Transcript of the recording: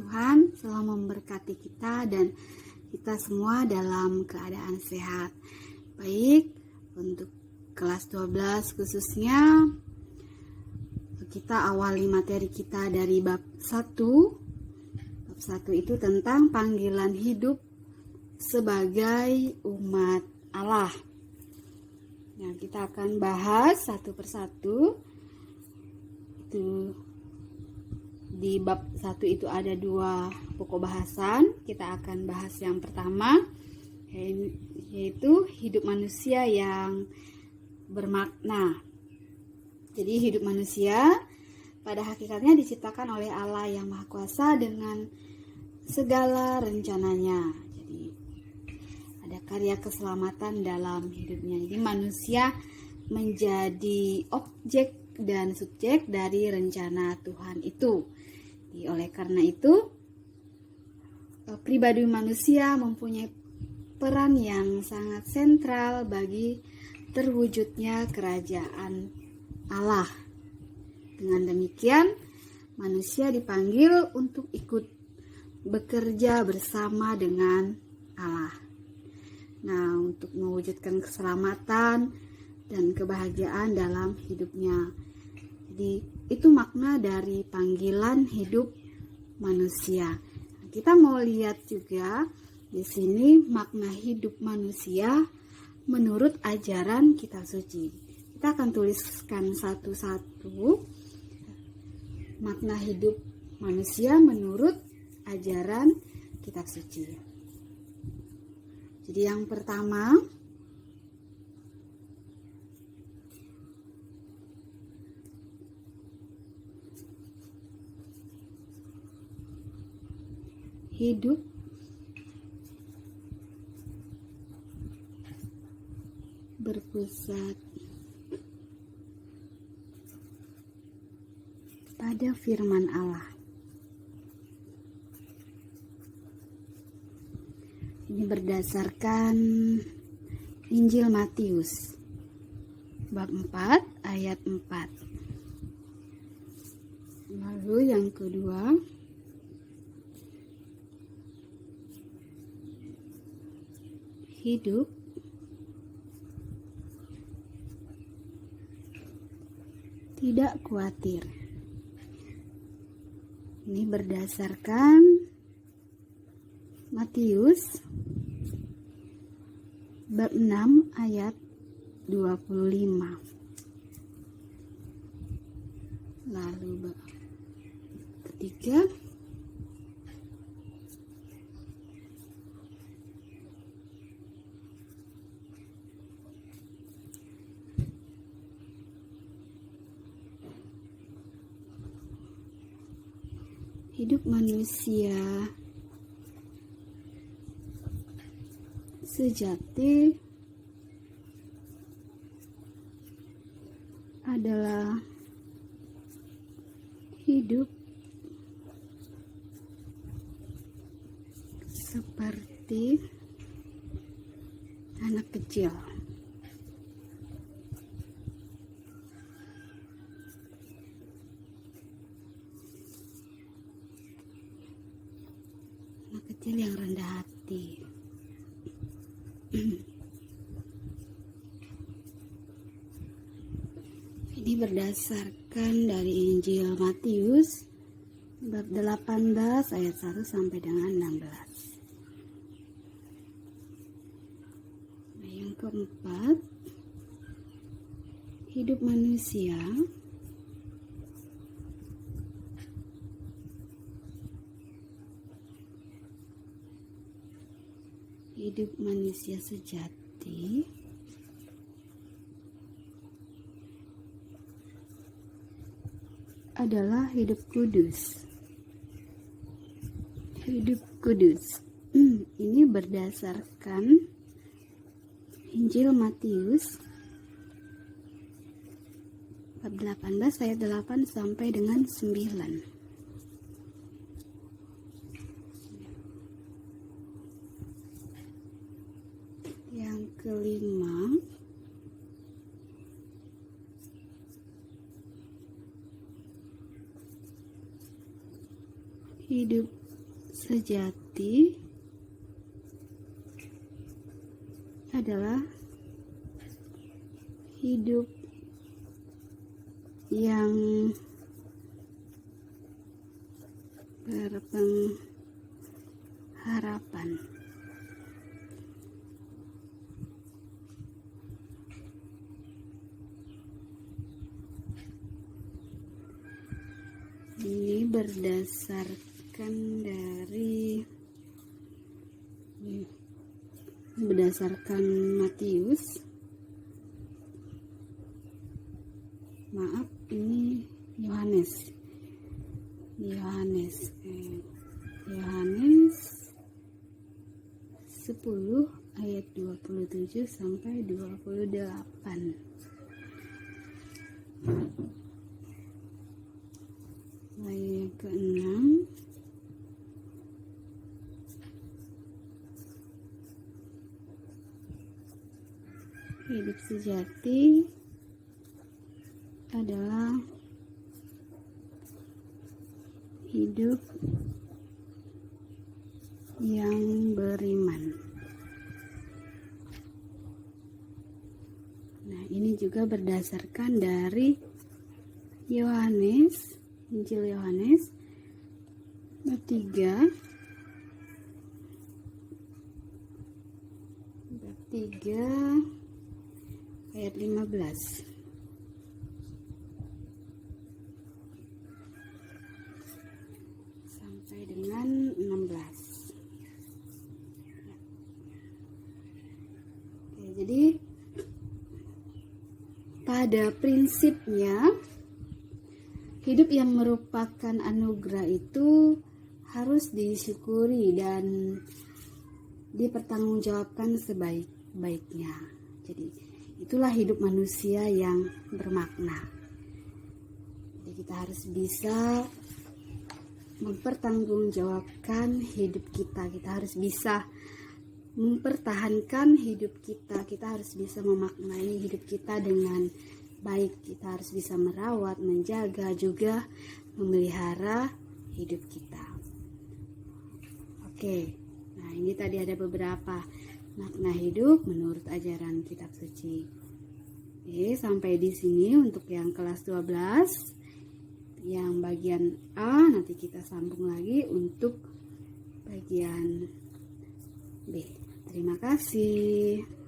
Tuhan selalu memberkati kita dan kita semua dalam keadaan sehat. Baik, untuk kelas 12 khususnya kita awali materi kita dari bab 1. Bab 1 itu tentang panggilan hidup sebagai umat Allah. Nah, kita akan bahas satu persatu. Itu di bab 1 itu ada 2 pokok bahasan. Kita akan bahas yang pertama, yaitu hidup manusia yang bermakna. Jadi hidup manusia pada hakikatnya diciptakan oleh Allah yang Maha Kuasa dengan segala rencananya. Jadi ada karya keselamatan dalam hidupnya. Jadi manusia menjadi objek dan subjek dari rencana Tuhan itu. Oleh karena itu, pribadi manusia mempunyai peran yang sangat sentral bagi terwujudnya kerajaan Allah. Dengan demikian, manusia dipanggil untuk ikut bekerja bersama dengan Allah. Nah, untuk mewujudkan keselamatan dan kebahagiaan dalam hidupnya. Jadi, itu makna dari panggilan hidup manusia. Kita mau lihat juga di sini makna hidup manusia menurut ajaran kitab suci. Kita akan tuliskan satu-satu makna hidup manusia menurut ajaran kitab suci. Jadi yang pertama, hidup berpusat pada firman Allah. Ini berdasarkan Injil Matius bab 4 ayat 4. Lalu yang kedua, hidup tidak khawatir. Ini berdasarkan Matius bab 6 ayat 25. Lalu bab ketiga, hidup manusia sejati adalah hidup seperti anak kecil. Anak kecil yang rendah hati. Ini berdasarkan dari Injil Matius bab 18 ayat 1 sampai dengan 16. Nah, yang keempat, hidup manusia sejati adalah hidup kudus. Hidup kudus. Ini berdasarkan Injil Matius bab 18 ayat 8 sampai dengan 9. Yang kelima, hidup sejati adalah hidup yang berpengharapan. Ini berdasarkan Matius. Maaf, ini Yohanes 10 ayat 27 sampai 28. Ayat ke-6. Hidup sejati adalah hidup yang beriman. Nah, ini juga berdasarkan dari Yohanes, Injil Yohanes bab 3 ayat 15 sampai dengan 16. Oke, jadi pada prinsipnya hidup yang merupakan anugerah itu harus disyukuri dan dipertanggungjawabkan sebaik-baiknya. Jadi itulah hidup manusia yang bermakna. Jadi kita harus bisa mempertanggungjawabkan hidup kita. Kita harus bisa mempertahankan hidup kita. Kita harus bisa memaknai hidup kita dengan baik. Kita harus bisa merawat, menjaga, juga memelihara hidup kita. Oke, nah ini tadi ada beberapa makna hidup menurut ajaran kitab suci. Oke, sampai di sini untuk yang kelas 12. Yang bagian A nanti kita sambung lagi untuk bagian B. Terima kasih.